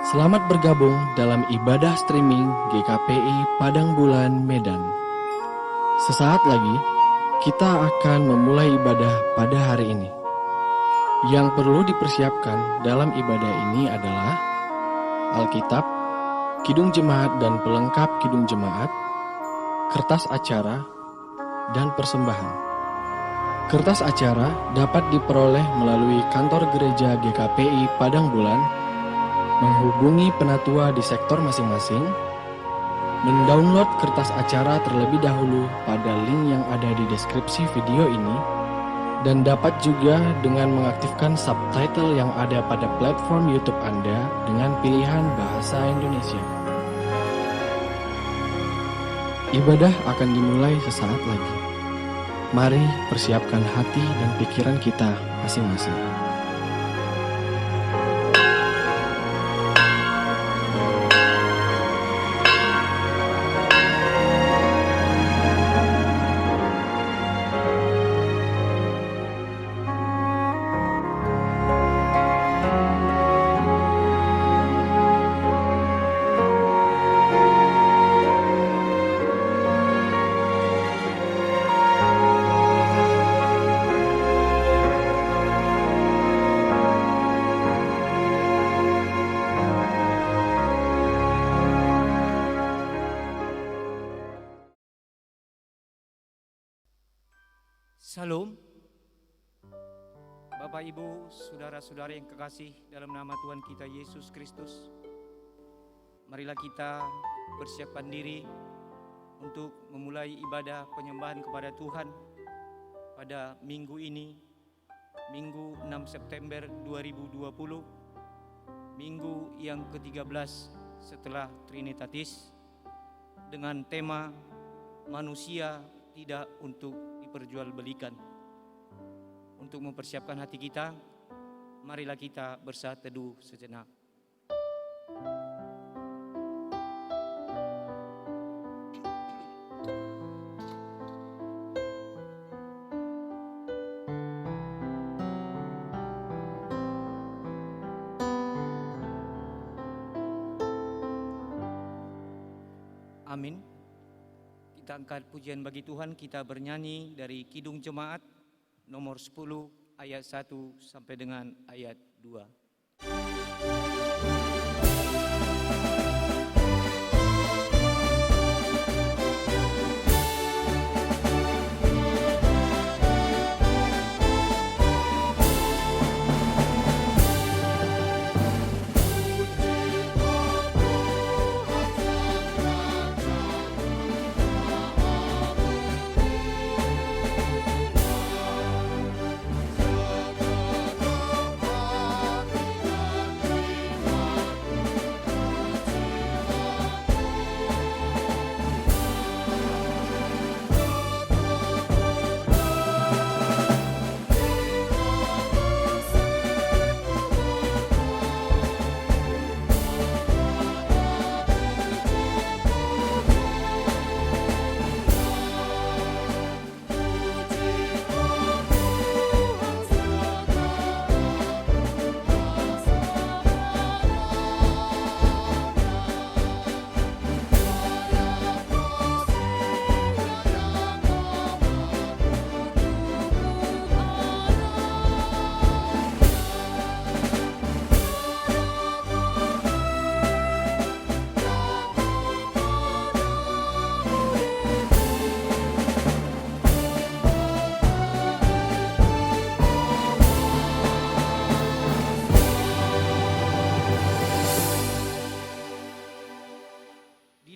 Selamat bergabung dalam ibadah streaming GKPI Padang Bulan Medan. Sesaat lagi, kita akan memulai ibadah pada hari ini. Yang perlu dipersiapkan dalam ibadah ini adalah Alkitab, Kidung Jemaat dan pelengkap Kidung Jemaat, kertas acara, dan persembahan. Kertas acara dapat diperoleh melalui kantor gereja GKPI Padang Bulan, menghubungi penatua di sektor masing-masing, mendownload kertas acara terlebih dahulu pada link yang ada di deskripsi video ini, dan dapat juga dengan mengaktifkan subtitle yang ada pada platform YouTube Anda dengan pilihan bahasa Indonesia. Ibadah akan dimulai sesaat lagi. Mari persiapkan hati dan pikiran kita masing-masing. Salam, Bapak Ibu, Saudara-saudara yang kekasih dalam nama Tuhan kita Yesus Kristus. Marilah kita persiapkan diri untuk memulai ibadah penyembahan kepada Tuhan pada minggu ini, Minggu 6 September 2020, Minggu yang ke-13 setelah Trinitatis, dengan tema manusia tidak untuk diperjualbelikan. Untuk mempersiapkan hati kita, marilah kita bersaat teduh sejenak. Amin. Kita angkat pujian bagi Tuhan, kita bernyanyi dari Kidung Jemaat nomor 10 ayat 1 sampai dengan ayat 2.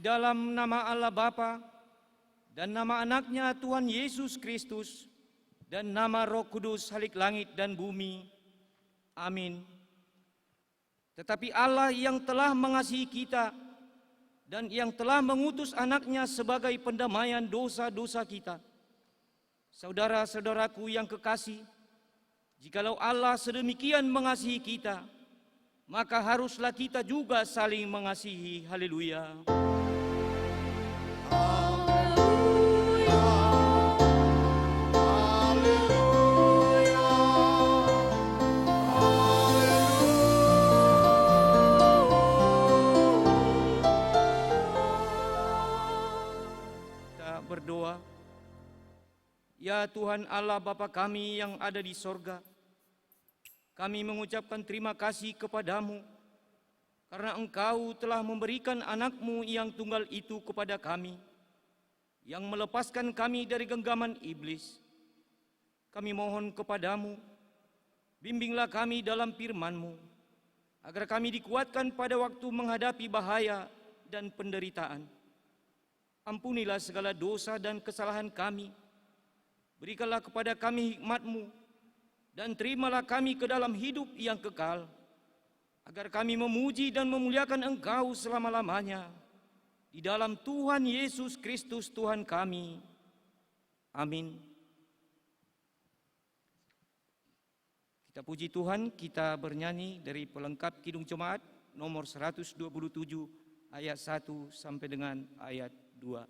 Dalam nama Allah Bapa dan nama anaknya Tuhan Yesus Kristus dan nama Roh Kudus Halik langit dan bumi. Amin. Tetapi Allah yang telah mengasihi kita dan yang telah mengutus anaknya sebagai pendamaian dosa-dosa kita. Saudara-saudaraku yang kekasih, jikalau Allah sedemikian mengasihi kita, maka haruslah kita juga saling mengasihi. Haleluya. Haleluya. Ya Tuhan Allah Bapa kami yang ada di sorga, kami mengucapkan terima kasih kepadamu karena Engkau telah memberikan anak-Mu yang tunggal itu kepada kami, yang melepaskan kami dari genggaman iblis. Kami mohon kepadamu, bimbinglah kami dalam firman-Mu, agar kami dikuatkan pada waktu menghadapi bahaya dan penderitaan. Ampunilah segala dosa dan kesalahan kami, berikanlah kepada kami hikmat-Mu, dan terimalah kami ke dalam hidup yang kekal, agar kami memuji dan memuliakan Engkau selama-lamanya. Di dalam Tuhan Yesus Kristus Tuhan kami. Amin. Kita puji Tuhan, kita bernyanyi dari pelengkap Kidung Jemaat nomor 127 ayat 1 sampai dengan ayat 2.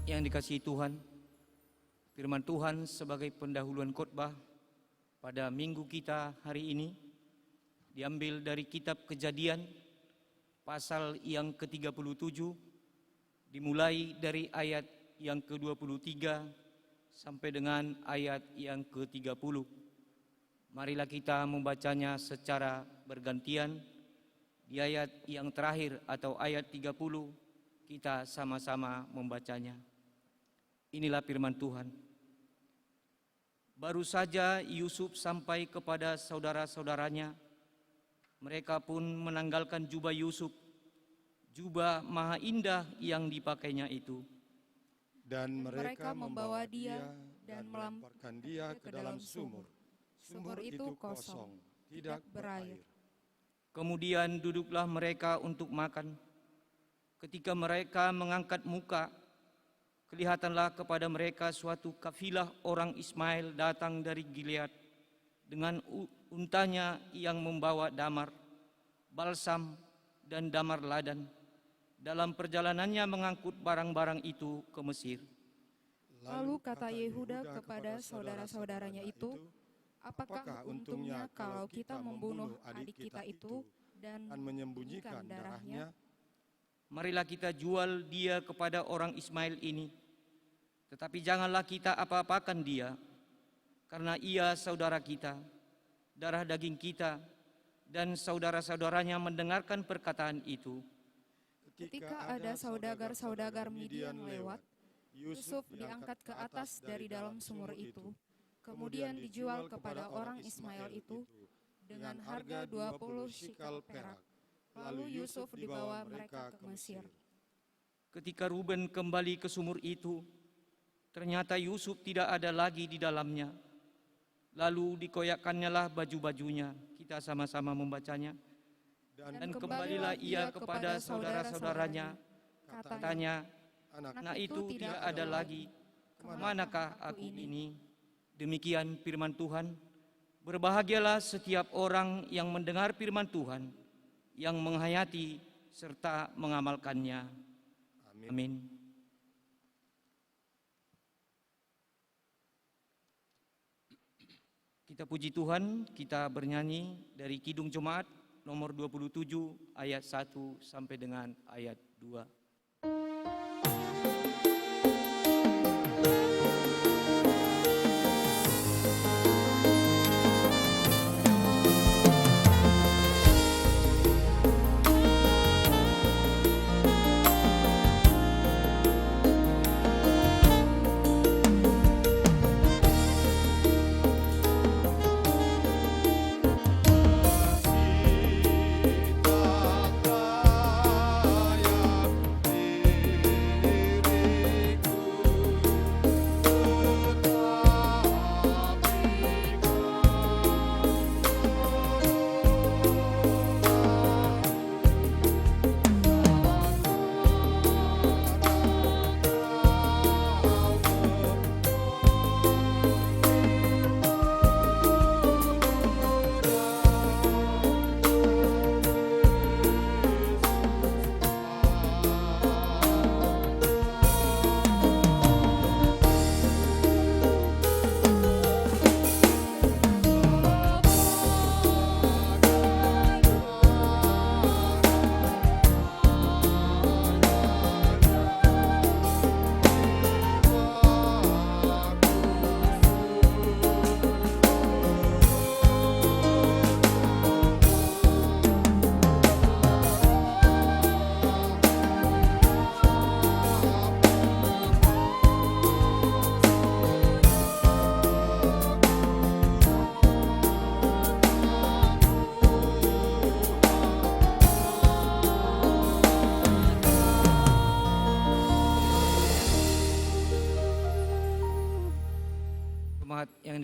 Yang dikasihi Tuhan, firman Tuhan sebagai pendahuluan khotbah pada minggu kita hari ini diambil dari kitab Kejadian pasal yang ke-37, dimulai dari ayat yang ke-23 sampai dengan ayat yang ke-30. Marilah kita membacanya secara bergantian. Di ayat yang terakhir atau ayat 30 kita sama-sama membacanya. Inilah firman Tuhan. Baru saja Yusuf sampai kepada saudara-saudaranya, mereka pun menanggalkan jubah Yusuf, jubah maha indah yang dipakainya itu. Dan mereka membawa dia dan melemparkan dia ke dalam sumur. Sumur itu kosong, tidak berair. Kemudian duduklah mereka untuk makan. Ketika mereka mengangkat muka, kelihatanlah kepada mereka suatu kafilah orang Ismail datang dari Gilead dengan untanya yang membawa damar, balsam, dan damar ladan. Dalam perjalanannya mengangkut barang-barang itu ke Mesir. Lalu kata Yehuda kepada saudara-saudaranya itu, apakah untungnya kalau kita membunuh adik kita itu dan menyembunyikan darahnya? Marilah kita jual dia kepada orang Ismail ini, tetapi janganlah kita apa-apakan dia, karena ia saudara kita, darah daging kita. Dan saudara-saudaranya mendengarkan perkataan itu. Ketika ada saudagar-saudagar Midian lewat, Yusuf diangkat ke atas dari dalam sumur itu, kemudian dijual kepada orang Ismail itu dengan harga 20 shikal perak. Lalu Yusuf dibawa mereka ke Mesir. Ketika Ruben kembali ke sumur itu, ternyata Yusuf tidak ada lagi di dalamnya. Lalu dikoyakkannyalah baju-bajunya. Kita sama-sama membacanya. Dan kembalilah ia kepada saudara-saudaranya. Katanya, anak itu tidak ada lagi. Kemanakah aku ini? Demikian firman Tuhan. Berbahagialah setiap orang yang mendengar firman Tuhan, yang menghayati serta mengamalkannya. Amin. Kita puji Tuhan, kita bernyanyi dari Kidung Jemaat nomor 27 ayat 1 sampai dengan ayat 2.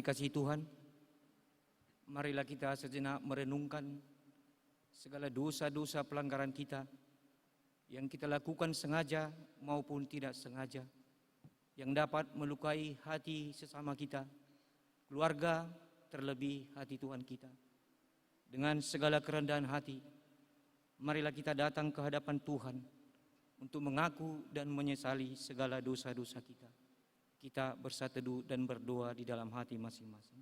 dikasihi Tuhan, marilah kita sejenak merenungkan segala dosa-dosa pelanggaran kita yang kita lakukan sengaja maupun tidak sengaja, yang dapat melukai hati sesama kita, keluarga, terlebih hati Tuhan kita. Dengan segala kerendahan hati, marilah kita datang ke hadapan Tuhan untuk mengaku dan menyesali segala dosa-dosa kita. Kita bersatu teduh dan berdoa di dalam hati masing-masing.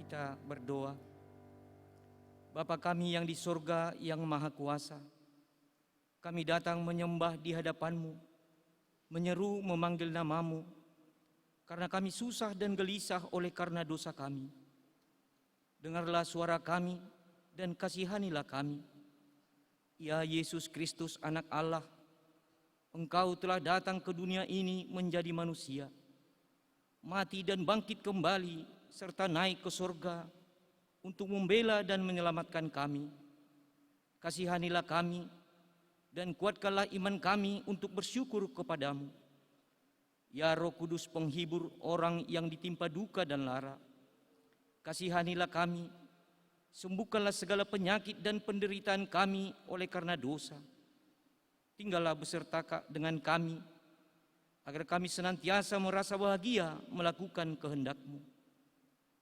Kita berdoa. Bapa kami yang di sorga yang maha kuasa, kami datang menyembah di hadapan-Mu, menyeru memanggil nama-Mu, karena kami susah dan gelisah oleh karena dosa kami. Dengarlah suara kami dan kasihanilah kami. Ya Yesus Kristus, Anak Allah, Engkau telah datang ke dunia ini menjadi manusia, mati dan bangkit kembali, serta naik ke surga untuk membela dan menyelamatkan kami. Kasihanilah kami dan kuatkanlah iman kami untuk bersyukur kepadamu. Ya Roh Kudus, penghibur orang yang ditimpa duka dan lara, kasihanilah kami, sembuhkanlah segala penyakit dan penderitaan kami oleh karena dosa. Tinggallah beserta dengan kami, agar kami senantiasa merasa bahagia melakukan kehendak-Mu.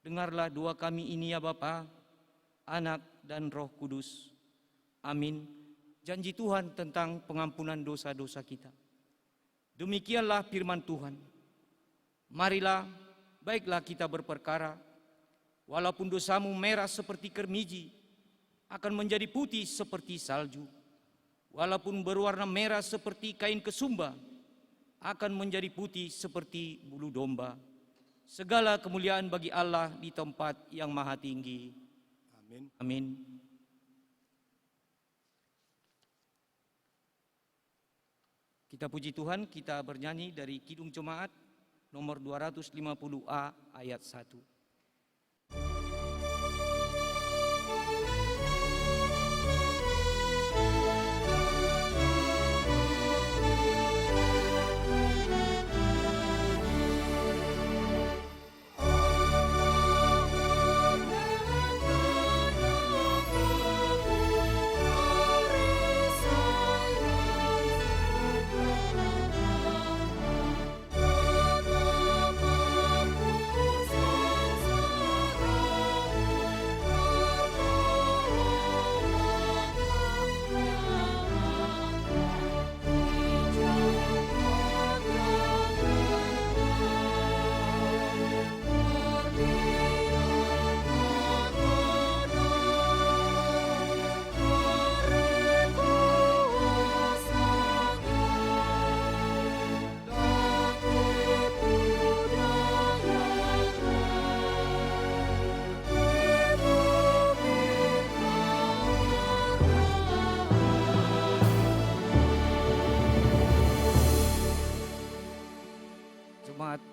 Dengarlah doa kami ini ya Bapa, Anak dan Roh Kudus. Amin. Janji Tuhan tentang pengampunan dosa-dosa kita. Demikianlah firman Tuhan. Marilah, baiklah kita berperkara, walaupun dosamu merah seperti kermiji, akan menjadi putih seperti salju. Walaupun berwarna merah seperti kain kesumba, akan menjadi putih seperti bulu domba. Segala kemuliaan bagi Allah di tempat yang maha tinggi. Amin. Amin. Kita puji Tuhan, kita bernyanyi dari Kidung Jemaat nomor 250A ayat 1.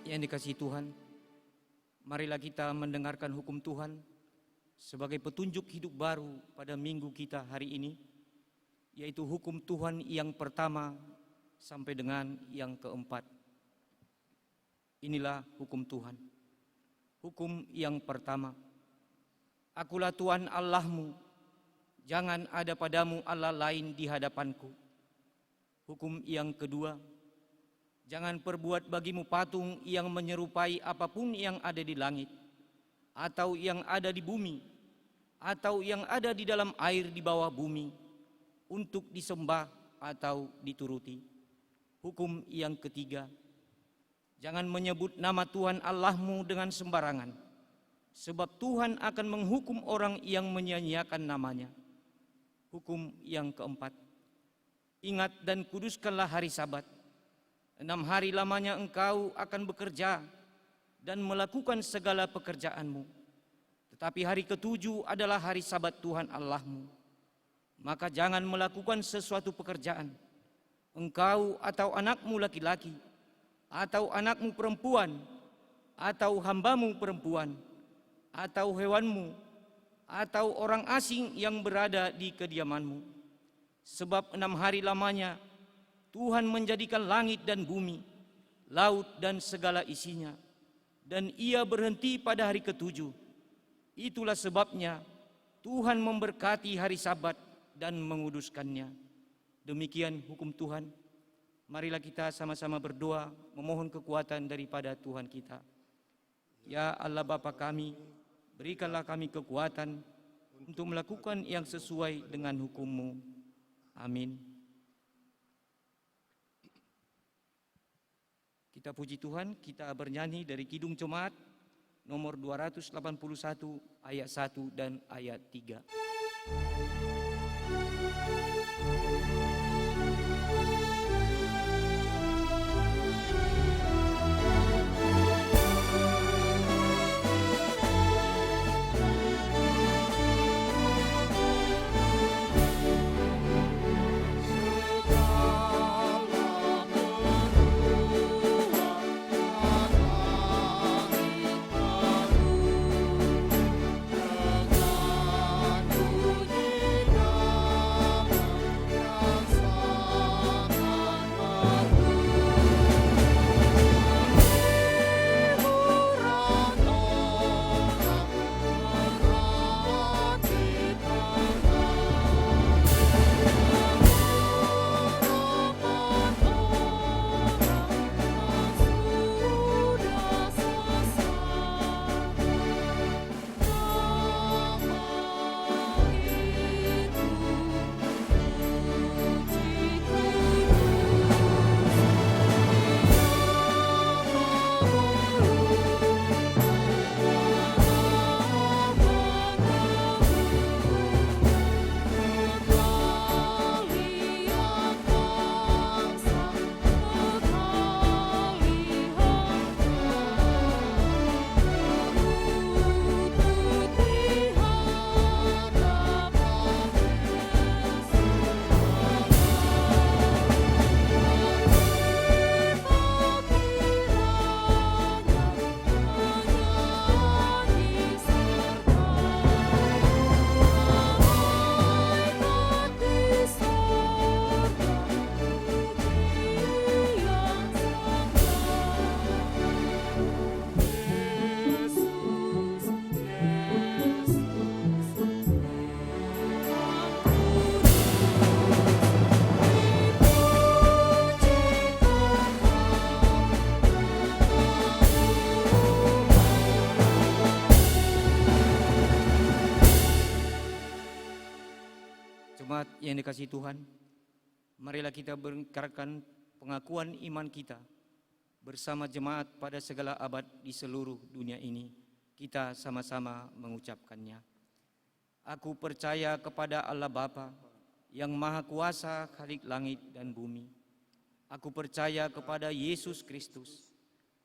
Yang dikasihi Tuhan, marilah kita mendengarkan hukum Tuhan sebagai petunjuk hidup baru pada minggu kita hari ini, yaitu hukum Tuhan yang pertama sampai dengan yang keempat. Inilah hukum Tuhan. Hukum yang pertama, Akulah Tuhan Allahmu, jangan ada padamu Allah lain di hadapanku. Hukum yang kedua, jangan perbuat bagimu patung yang menyerupai apapun yang ada di langit, atau yang ada di bumi, atau yang ada di dalam air di bawah bumi, untuk disembah atau dituruti. Hukum yang ketiga, jangan menyebut nama Tuhan Allahmu dengan sembarangan, sebab Tuhan akan menghukum orang yang menyia-nyiakan namanya. Hukum yang keempat, ingat dan kuduskanlah hari Sabat. 6 hari lamanya engkau akan bekerja dan melakukan segala pekerjaanmu. Tetapi hari ke-7 adalah hari Sabat Tuhan Allahmu. maka jangan melakukan sesuatu pekerjaan, engkau atau anakmu laki-laki, atau anakmu perempuan, atau hambamu perempuan, atau hewanmu, atau orang asing yang berada di kediamanmu. Sebab 6 hari lamanya Tuhan menjadikan langit dan bumi, laut dan segala isinya, dan Ia berhenti pada hari ke-7. Itulah sebabnya Tuhan memberkati hari Sabat dan menguduskannya. Demikian hukum Tuhan. Marilah kita sama-sama berdoa memohon kekuatan daripada Tuhan kita. Ya Allah Bapa kami, berikanlah kami kekuatan untuk melakukan yang sesuai dengan hukum-Mu. Amin. Kita puji Tuhan, kita bernyanyi dari Kidung Jemaat nomor 281 ayat 1 dan ayat 3. Jemaat yang dikasihi Tuhan, marilah kita berikarkan pengakuan iman kita bersama jemaat pada segala abad di seluruh dunia ini. Kita sama-sama mengucapkannya. Aku percaya kepada Allah Bapa yang Maha Kuasa, Khalik langit dan bumi. Aku percaya kepada Yesus Kristus,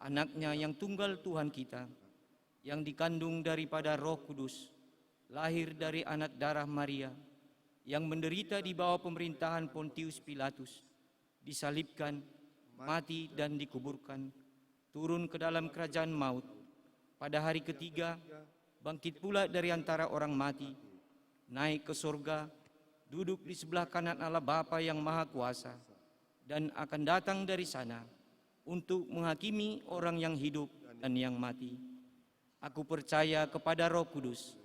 Anaknya yang tunggal Tuhan kita, yang dikandung daripada Roh Kudus, lahir dari anak darah Maria, yang menderita di bawah pemerintahan Pontius Pilatus, disalibkan, mati dan dikuburkan, turun ke dalam kerajaan maut, pada hari ke-3 bangkit pula dari antara orang mati, naik ke surga, duduk di sebelah kanan Allah Bapa yang Maha Kuasa, dan akan datang dari sana untuk menghakimi orang yang hidup dan yang mati. Aku percaya kepada Roh Kudus,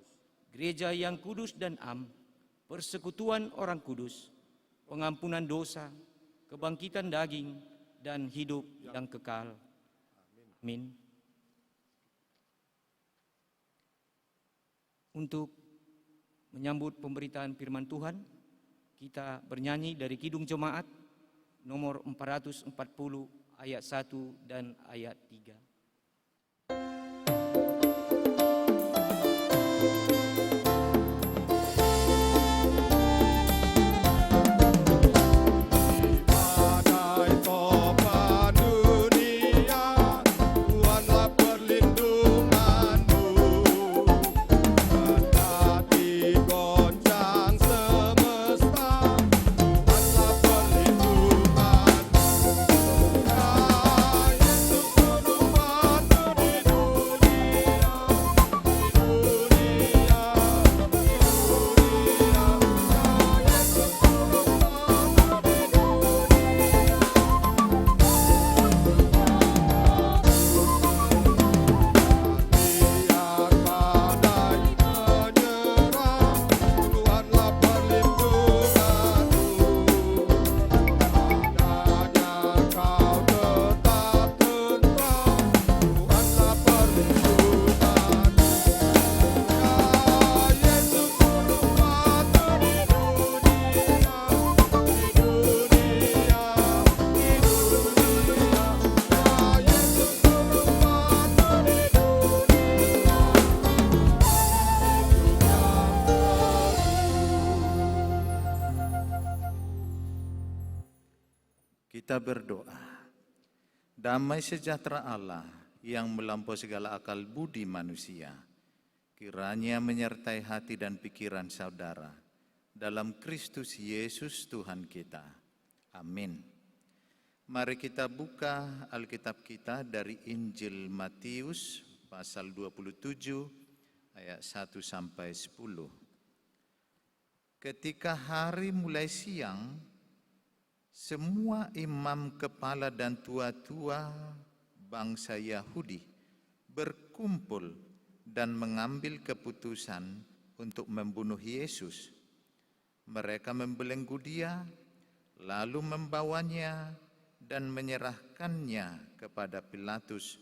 gereja yang kudus dan am, persekutuan orang kudus, pengampunan dosa, kebangkitan daging, dan hidup yang kekal. Amin. Untuk menyambut pemberitaan firman Tuhan, kita bernyanyi dari Kidung Jemaat nomor 440 ayat 1 dan ayat 3. Kendati goncang semesta Kita berdoa. Damai sejahtera Allah yang melampaui segala akal budi manusia, kiranya menyertai hati dan pikiran saudara dalam Kristus Yesus Tuhan kita. Amin. Mari kita buka Alkitab kita dari Injil Matius pasal 27 ayat 1 sampai 10. Ketika hari mulai siang, semua imam kepala dan tua-tua bangsa Yahudi berkumpul dan mengambil keputusan untuk membunuh Yesus. Mereka membelenggu dia, lalu membawanya dan menyerahkannya kepada Pilatus,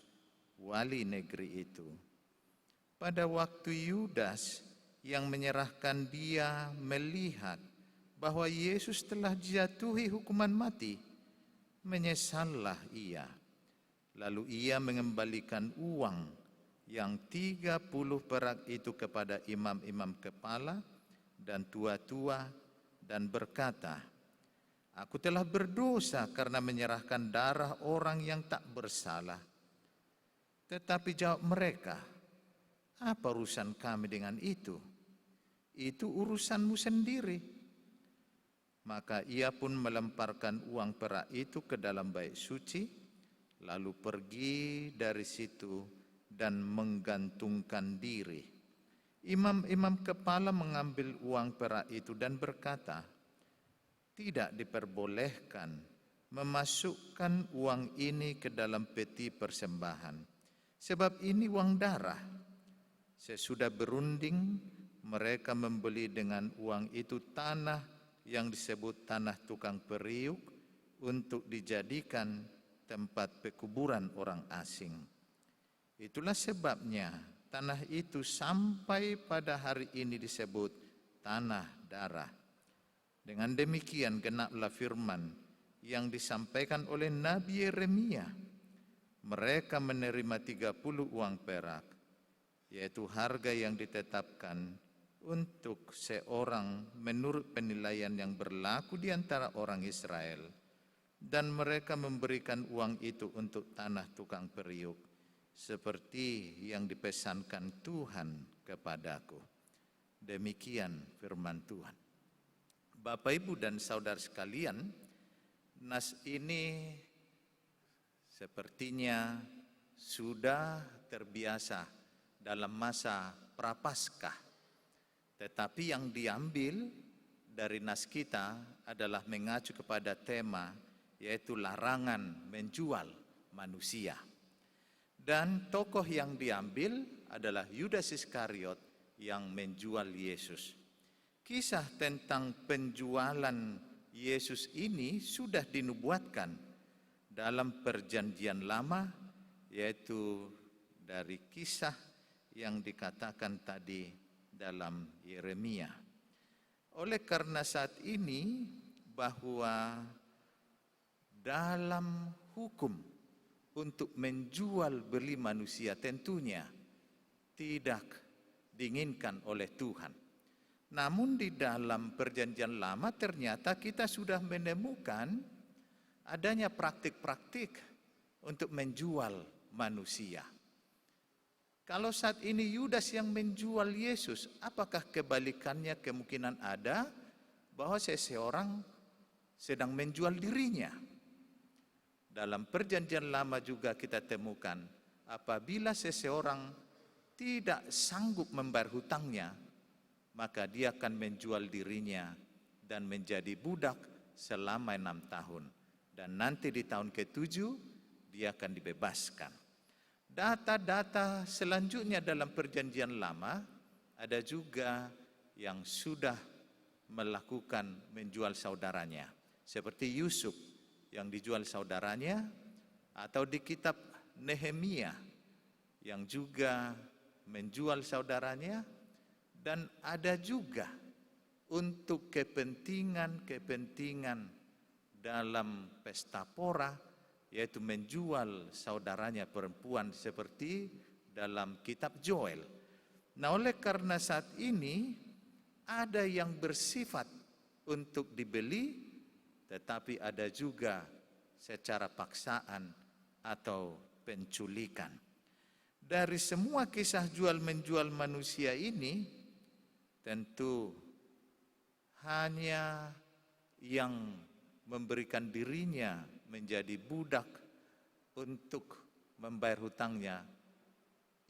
wali negeri itu. Pada waktu Yudas yang menyerahkan dia melihat bahwa Yesus telah dijatuhi hukuman mati, menyesallah ia. Lalu ia mengembalikan uang yang 30 perak itu kepada imam-imam kepala dan tua-tua dan berkata, "Aku telah berdosa karena menyerahkan darah orang yang tak bersalah." Tetapi jawab mereka, "Apa urusan kami dengan itu? Itu urusanmu sendiri." Maka ia pun melemparkan uang perak itu ke dalam bait suci, lalu pergi dari situ dan menggantungkan diri. Imam-imam kepala mengambil uang perak itu dan berkata, "Tidak diperbolehkan memasukkan uang ini ke dalam peti persembahan, sebab ini uang darah." Sesudah berunding, mereka membeli dengan uang itu tanah yang disebut tanah tukang periuk untuk dijadikan tempat pekuburan orang asing. Itulah sebabnya tanah itu sampai pada hari ini disebut tanah darah. Dengan demikian genaplah firman yang disampaikan oleh Nabi Yeremia. Mereka menerima 30 uang perak, yaitu harga yang ditetapkan untuk seorang menurut penilaian yang berlaku di antara orang Israel, dan mereka memberikan uang itu untuk tanah tukang periuk, seperti yang dipesankan Tuhan kepadaku. Demikian firman Tuhan. Bapak, Ibu, dan saudara sekalian, nas ini sepertinya sudah terbiasa dalam masa Prapaskah. Tetapi yang diambil dari nas kita adalah mengacu kepada tema, yaitu larangan menjual manusia. Dan tokoh yang diambil adalah Yudas Iskariot yang menjual Yesus. Kisah tentang penjualan Yesus ini sudah dinubuatkan dalam Perjanjian Lama, yaitu dari kisah yang dikatakan tadi dalam Yeremia. Oleh karena saat ini bahwa dalam hukum untuk menjual beli manusia tentunya tidak diinginkan oleh Tuhan. Namun di dalam Perjanjian Lama ternyata kita sudah menemukan adanya praktik-praktik untuk menjual manusia. Kalau saat ini Yudas yang menjual Yesus, apakah kebalikannya kemungkinan ada bahwa seseorang sedang menjual dirinya? Dalam Perjanjian Lama juga kita temukan apabila seseorang tidak sanggup membayar hutangnya, maka dia akan menjual dirinya dan menjadi budak selama 6 tahun. Dan nanti di tahun ke-7 dia akan dibebaskan. Data-data selanjutnya dalam Perjanjian Lama ada juga yang sudah melakukan menjual saudaranya, seperti Yusuf yang dijual saudaranya, atau di kitab Nehemia yang juga menjual saudaranya, dan ada juga untuk kepentingan dalam pesta pora, yaitu menjual saudaranya perempuan seperti dalam kitab Joel. Nah, oleh karena saat ini ada yang bersifat untuk dibeli, tetapi ada juga secara paksaan atau penculikan. Dari semua kisah jual menjual manusia ini, tentu hanya yang memberikan dirinya menjadi budak untuk membayar hutangnya,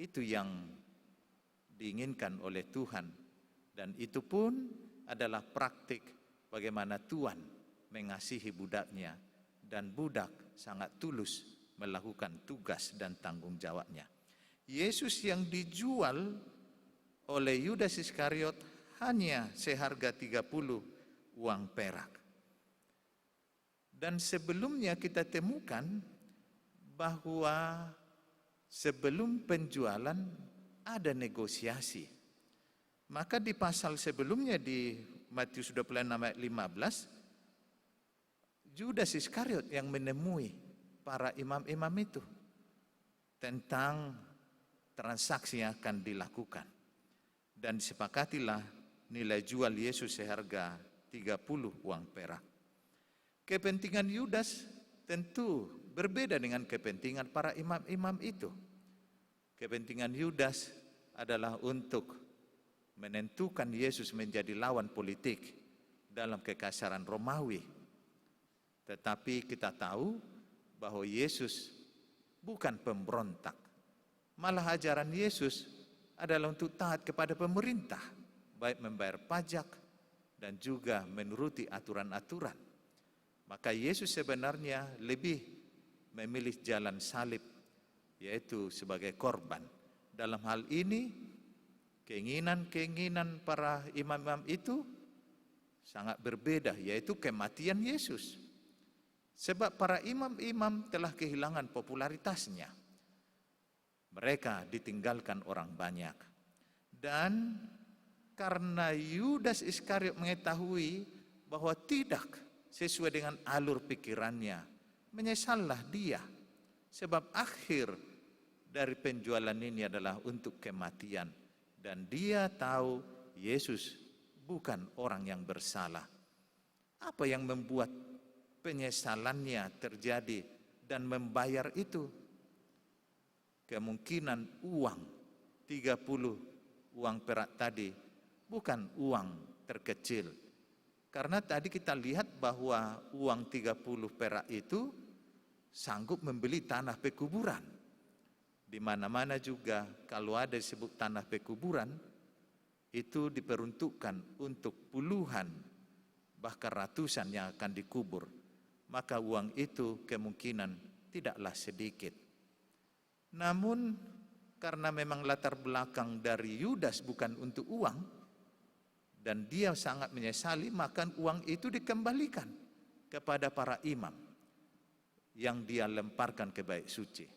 itu yang diinginkan oleh Tuhan. Dan itu pun adalah praktik bagaimana Tuhan mengasihi budaknya, dan budak sangat tulus melakukan tugas dan tanggung jawabnya. Yesus yang dijual oleh Yudas Iskariot hanya seharga 30 uang perak. Dan sebelumnya kita temukan bahwa sebelum penjualan ada negosiasi. Maka di pasal sebelumnya di Matius 26 ayat 15, Yudas Iskariot yang menemui para imam-imam itu tentang transaksi yang akan dilakukan. Dan disepakatilah nilai jual Yesus seharga 30 uang perak. Kepentingan Yudas tentu berbeda dengan kepentingan para imam-imam itu. Kepentingan Yudas adalah untuk menentukan Yesus menjadi lawan politik dalam kekaisaran Romawi. Tetapi kita tahu bahwa Yesus bukan pemberontak. Malah ajaran Yesus adalah untuk taat kepada pemerintah, baik membayar pajak dan juga menuruti aturan-aturan. Maka Yesus sebenarnya lebih memilih jalan salib, yaitu sebagai korban. Dalam hal ini, keinginan-keinginan para imam-imam itu sangat berbeda, yaitu kematian Yesus. Sebab para imam-imam telah kehilangan popularitasnya. Mereka ditinggalkan orang banyak. Dan karena Yudas Iskariot mengetahui bahwa tidak sesuai dengan alur pikirannya, menyesallah dia. Sebab akhir dari penjualan ini adalah untuk kematian. Dan dia tahu Yesus bukan orang yang bersalah. Apa yang membuat penyesalannya terjadi dan membayar itu? Kemungkinan uang 30 uang perak tadi bukan uang terkecil. Karena tadi kita lihat bahwa uang 30 perak itu sanggup membeli tanah pekuburan. Di mana-mana juga kalau ada disebut tanah pekuburan, itu diperuntukkan untuk puluhan bahkan ratusan yang akan dikubur. Maka uang itu kemungkinan tidaklah sedikit. Namun karena memang latar belakang dari Yudas bukan untuk uang dan dia sangat menyesali, maka uang itu dikembalikan kepada para imam yang dia lemparkan ke bait suci.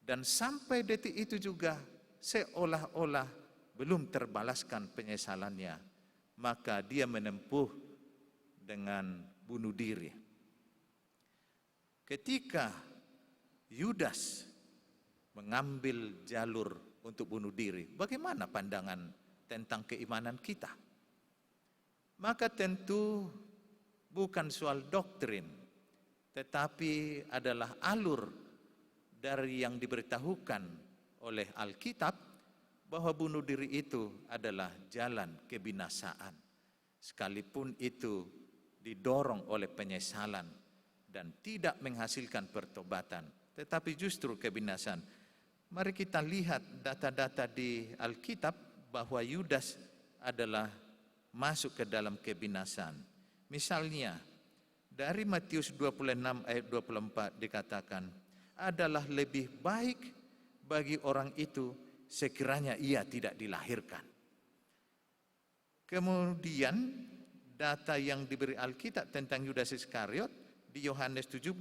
Dan sampai detik itu juga seolah-olah belum terbalaskan penyesalannya, maka dia menempuh dengan bunuh diri. Ketika Yudas mengambil jalur untuk bunuh diri, bagaimana pandangan tentang keimanan kita? Maka tentu bukan soal doktrin, tetapi adalah alur dari yang diberitahukan oleh Alkitab bahwa bunuh diri itu adalah jalan kebinasaan. Sekalipun itu didorong oleh penyesalan dan tidak menghasilkan pertobatan, tetapi justru kebinasaan. Mari kita lihat data-data di Alkitab bahwa Yudas adalah masuk ke dalam kebinasaan. Misalnya dari Matius 26 ayat 24 dikatakan, adalah lebih baik bagi orang itu sekiranya ia tidak dilahirkan. Kemudian data yang diberi Alkitab tentang Yudas Iskariot di Yohanes 17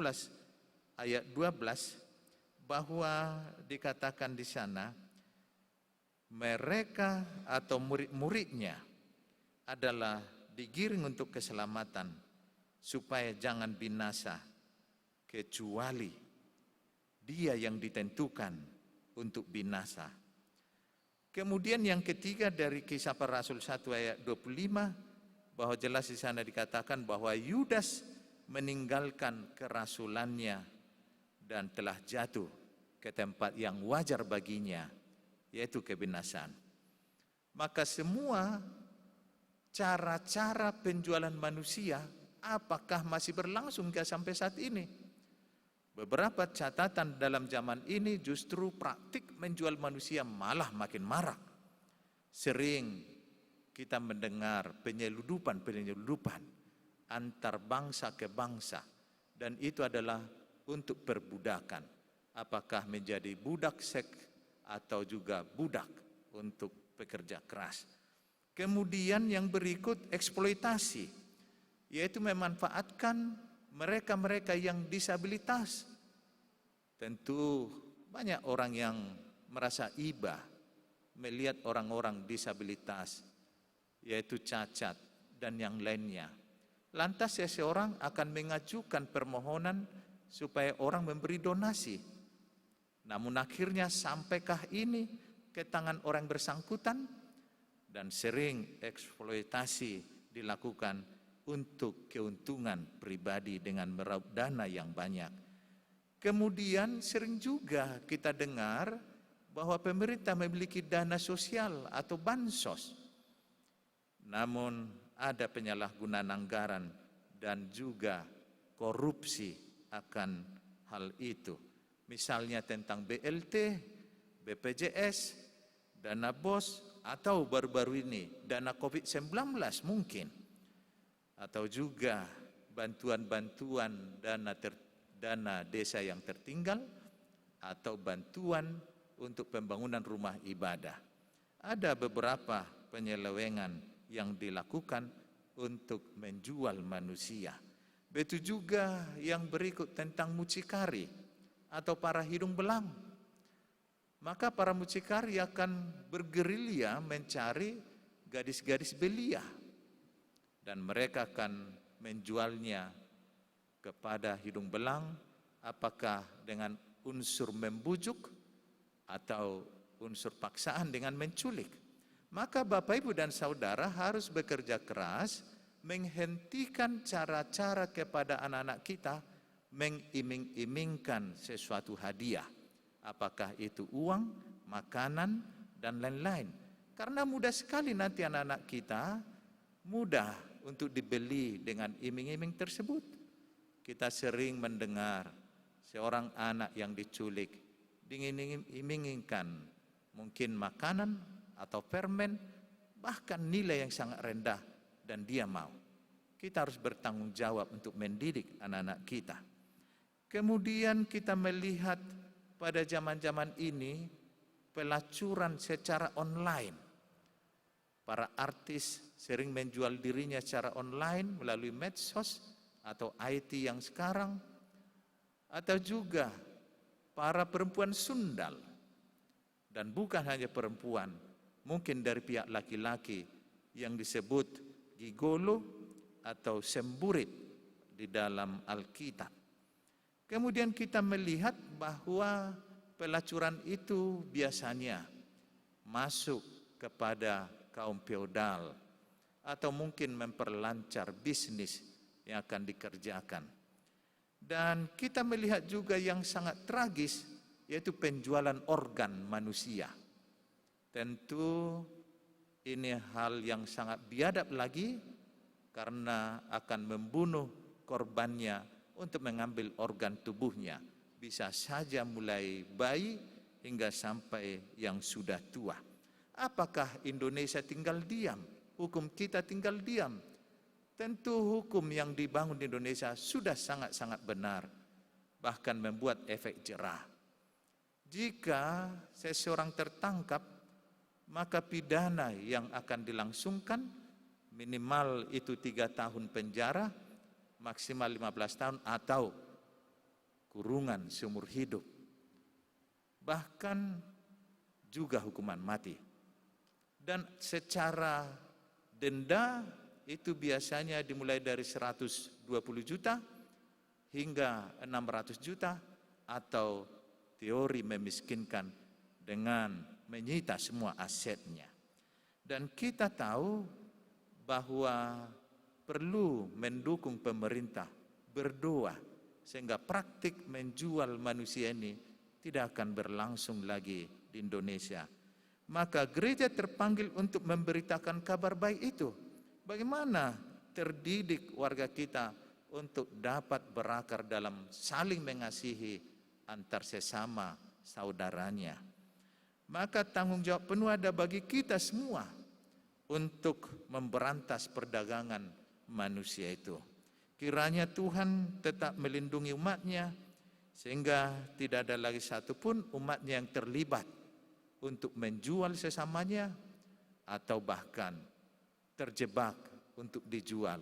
ayat 12, bahwa dikatakan di sana mereka atau murid-muridnya adalah digiring untuk keselamatan supaya jangan binasa, kecuali dia yang ditentukan untuk binasa. Kemudian yang ketiga dari Kisah Para Rasul 1 ayat 25, bahwa jelas di sana dikatakan bahwa Yudas meninggalkan kerasulannya dan telah jatuh ke tempat yang wajar baginya, yaitu kebinasaan. Maka semua cara-cara penjualan manusia apakah masih berlangsung sampai saat ini? Beberapa catatan dalam zaman ini justru praktik menjual manusia malah makin marak. Sering kita mendengar penyeludupan antar bangsa ke bangsa, dan itu adalah untuk perbudakan. Apakah menjadi budak seks atau juga budak untuk pekerja keras. Kemudian yang berikut eksploitasi, yaitu memanfaatkan mereka-mereka yang disabilitas. Tentu banyak orang yang merasa iba melihat orang-orang disabilitas, yaitu cacat dan yang lainnya. Lantas seseorang akan mengajukan permohonan supaya orang memberi donasi. Namun akhirnya sampaikah ini ke tangan orang bersangkutan? Dan sering eksploitasi dilakukan untuk keuntungan pribadi dengan meraup dana yang banyak. Kemudian sering juga kita dengar bahwa pemerintah memiliki dana sosial atau bansos. Namun ada penyalahgunaan anggaran dan juga korupsi akan hal itu. Misalnya tentang BLT, BPJS, dana BOS, atau baru-baru ini dana COVID-19 mungkin. Atau juga bantuan-bantuan dana desa yang tertinggal, atau bantuan untuk pembangunan rumah ibadah. Ada beberapa penyelewengan yang dilakukan untuk menjual manusia. Begitu juga yang berikut tentang mucikari atau para hidung belang. Maka para mucikari akan bergerilya mencari gadis-gadis belia, dan mereka akan menjualnya kepada hidung belang, apakah dengan unsur membujuk atau unsur paksaan dengan menculik. Maka Bapak, Ibu, dan Saudara harus bekerja keras menghentikan cara-cara kepada anak-anak kita mengiming-imingkan sesuatu hadiah. Apakah itu uang, makanan, dan lain-lain. Karena mudah sekali nanti anak-anak kita mudah untuk dibeli dengan iming-iming tersebut. Kita sering mendengar seorang anak yang diculik diiming-imingkan mungkin makanan atau permen, bahkan nilai yang sangat rendah, dan dia mau. Kita harus bertanggung jawab untuk mendidik anak-anak kita. Kemudian kita melihat pada zaman-zaman ini pelacuran secara online. Para artis sering menjual dirinya secara online melalui medsos atau IT yang sekarang, atau juga para perempuan sundal, dan bukan hanya perempuan, mungkin dari pihak laki-laki yang disebut gigolo atau semburit di dalam Alkitab. Kemudian kita melihat bahwa pelacuran itu biasanya masuk kepada kaum feodal atau mungkin memperlancar bisnis yang akan dikerjakan. Dan kita melihat juga yang sangat tragis, yaitu penjualan organ manusia. Tentu ini hal yang sangat biadab lagi, karena akan membunuh korbannya untuk mengambil organ tubuhnya. Bisa saja mulai bayi hingga sampai yang sudah tua. Apakah Indonesia tinggal diam? Hukum kita tinggal diam? Tentu hukum yang dibangun di Indonesia sudah sangat-sangat benar, bahkan membuat efek jerah. Jika seseorang tertangkap, maka pidana yang akan dilangsungkan minimal itu 3 tahun penjara, maksimal 15 tahun, atau kurungan seumur hidup. Bahkan juga hukuman mati. Dan secara denda itu biasanya dimulai dari 120 juta hingga 600 juta, atau teori memiskinkan dengan menyita semua asetnya. Dan kita tahu bahwa perlu mendukung pemerintah berdoa, sehingga praktik menjual manusia ini tidak akan berlangsung lagi di Indonesia. Maka gereja terpanggil untuk memberitakan kabar baik itu. Bagaimana terdidik warga kita untuk dapat berakar dalam saling mengasihi antar sesama saudaranya. Maka tanggung jawab penuh ada bagi kita semua untuk memberantas perdagangan manusia itu. Kiranya Tuhan tetap melindungi umatnya, sehingga tidak ada lagi satupun umatnya yang terlibat untuk menjual sesamanya, atau bahkan terjebak untuk dijual.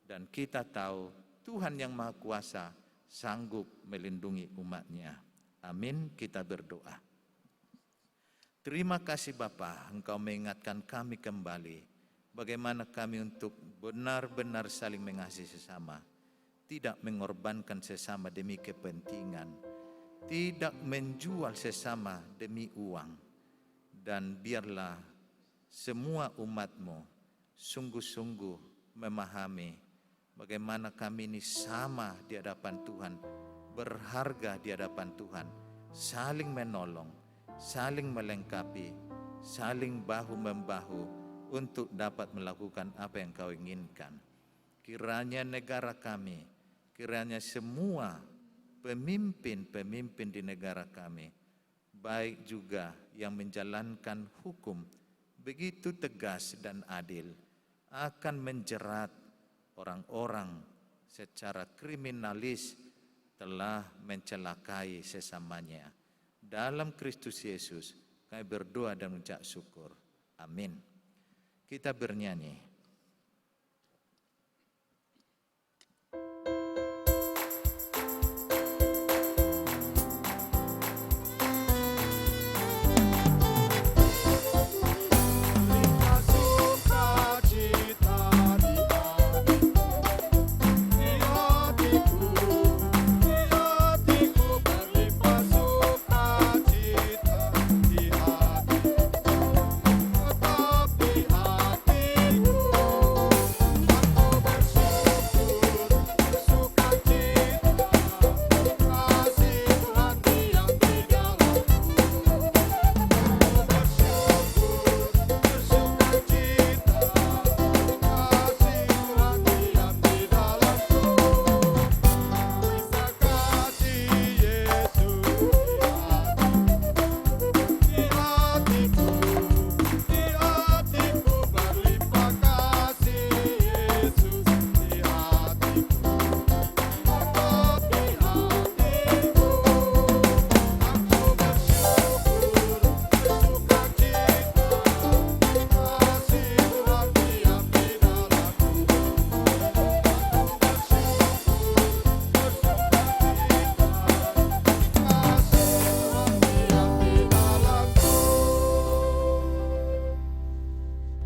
Dan kita tahu Tuhan yang Maha Kuasa sanggup melindungi umatnya. Amin, kita berdoa. Terima kasih Bapa, Engkau mengingatkan kami kembali bagaimana kami untuk benar-benar saling mengasihi sesama, tidak mengorbankan sesama demi kepentingan, tidak menjual sesama demi uang. Dan biarlah semua umat-Mu sungguh-sungguh memahami bagaimana kami ini sama di hadapan Tuhan, berharga di hadapan Tuhan, saling menolong, saling melengkapi, saling bahu-membahu untuk dapat melakukan apa yang Kau inginkan. Kiranya negara kami, kiranya semua pemimpin-pemimpin di negara kami, baik juga yang menjalankan hukum begitu tegas dan adil, akan menjerat orang-orang secara kriminalis telah mencelakai sesamanya. Dalam Kristus Yesus kami berdoa dan mengucap syukur. Amin. Kita bernyanyi.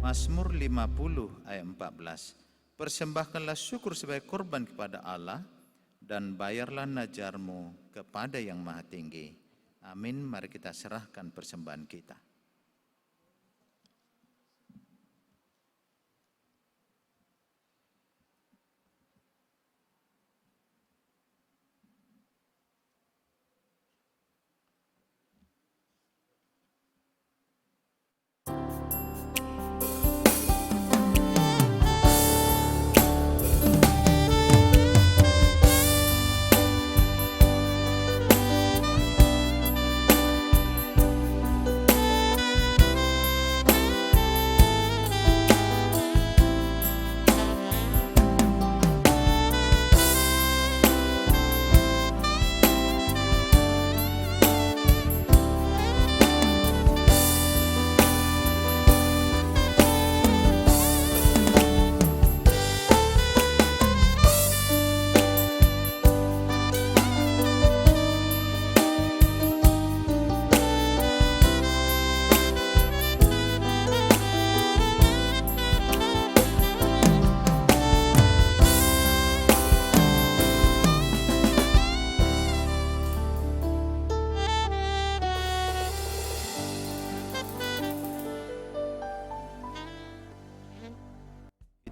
Mazmur 50 ayat 14. Persembahkanlah syukur sebagai korban kepada Allah dan bayarlah najarmu kepada yang Maha Tinggi. Amin. Mari kita serahkan persembahan kita.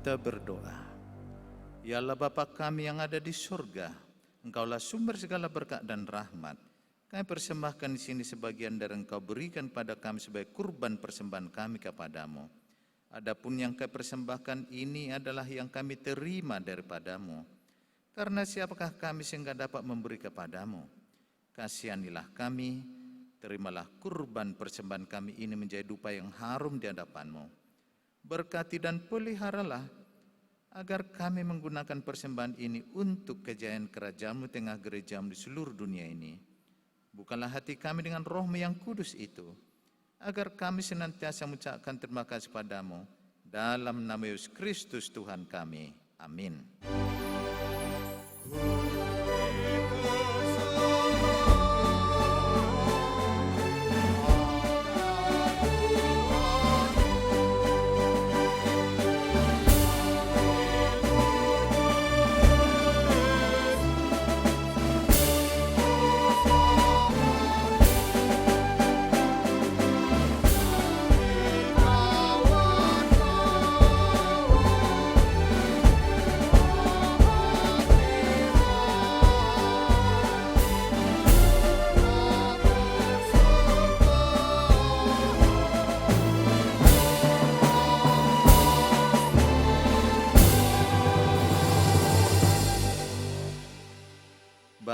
Kita berdoa. Ya Allah Bapa kami yang ada di surga, Engkaulah sumber segala berkat dan rahmat. Kami persembahkan di sini sebagian dari Engkau berikan pada kami sebagai kurban persembahan kami kepadamu. Adapun yang kami persembahkan ini adalah yang kami terima daripadamu. Karena siapakah kami sehingga dapat memberi kepadamu? Kasihanilah kami, terimalah kurban persembahan kami ini menjadi dupa yang harum di hadapan-Mu. Berkati dan peliharalah agar kami menggunakan persembahan ini untuk kejayaan kerajaan-Mu tengah gereja-Mu di seluruh dunia ini. Bukalah hati kami dengan Roh-Mu yang kudus itu, agar kami senantiasa mengucapkan terima kasih padamu. Dalam nama Yesus Kristus Tuhan kami. Amin.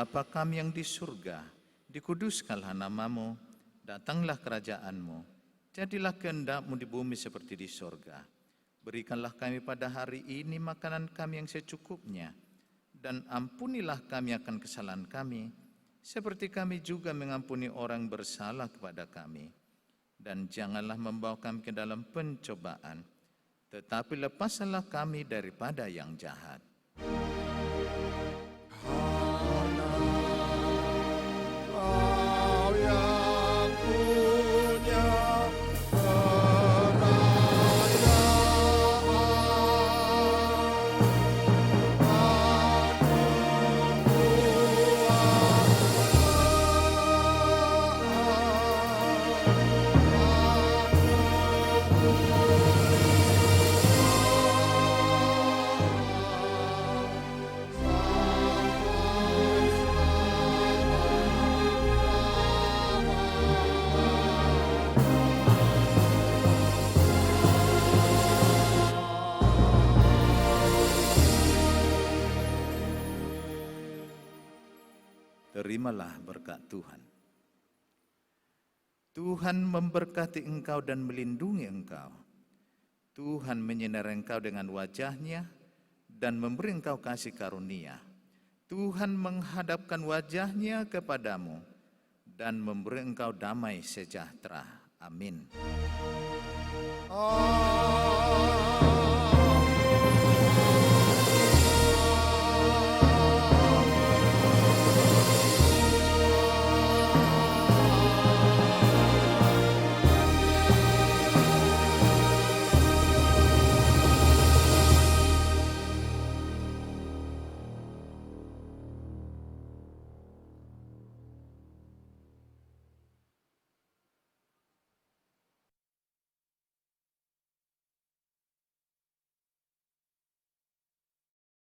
Bapa kami yang di surga, dikuduskanlah nama-Mu, datanglah kerajaan-Mu, jadilah kehendak-Mu di bumi seperti di surga. Berikanlah kami pada hari ini makanan kami yang secukupnya, dan ampunilah kami akan kesalahan kami, seperti kami juga mengampuni orang bersalah kepada kami. Dan janganlah membawa kami ke dalam pencobaan, tetapi lepaskanlah kami daripada yang jahat. Terimalah berkat Tuhan. Tuhan memberkati engkau dan melindungi engkau. Tuhan menyinari engkau dengan wajah-Nya dan memberi engkau kasih karunia. Tuhan menghadapkan wajah-Nya kepadamu dan memberi engkau damai sejahtera. Amin. Amin.